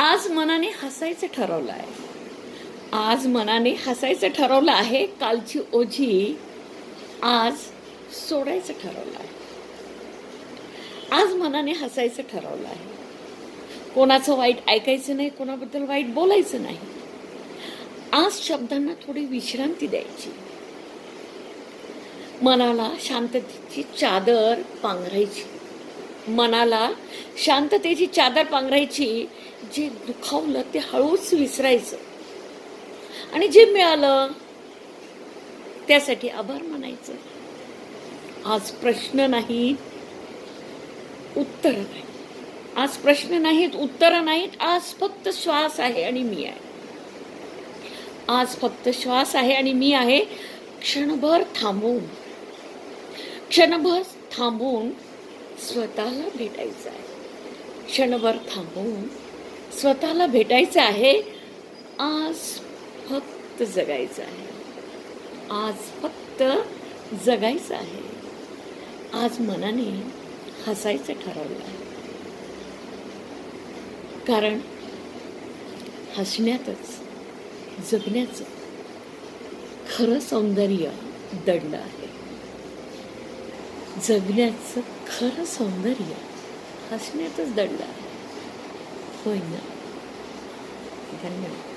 आज मनाने हसायचं ठरवलं आहे. आज मनाने हसायचं ठरवलं आहे. कालची ओझी आज सोडायचं ठरवलं आहे. आज मनाने हसायचं ठरवलं आहे. कोणाचं वाईट ऐकायचं नाही, कोणाबद्दल वाईट बोलायचं नाही. आज शब्दांना थोडी विश्रांती द्यायची. मनाला शांततेची चादर पांघरायची. मनाला शांततेची चादर पांघरायची. जे दुखावलं ते हळूच विसरायचं आणि जे मिळालं त्यासाठी आभार मानायचं. आज प्रश्न नाहीत, उत्तर नाही. आज प्रश्न नाहीत, उत्तर नाहीत. आज फक्त श्वास आहे आणि मी आहे. आज फक्त श्वास आहे आणि मी आहे. क्षणभर थांबून स्वतःला भेटायचं आहे. क्षणभर थांबून स्वतःला भेटायचं आहे. आज फक्त जगायचं आहे. आज फक्त जगायचं आहे. आज मनाने हसायचं ठरवलं आहे. कारण हसण्यातच जगण्याचं खरं सौंदर्य दडलं आहे. जगण्याचं खरं सौंदर्य हसण्यातच दडलं आहे. होय ना? धन्यवाद.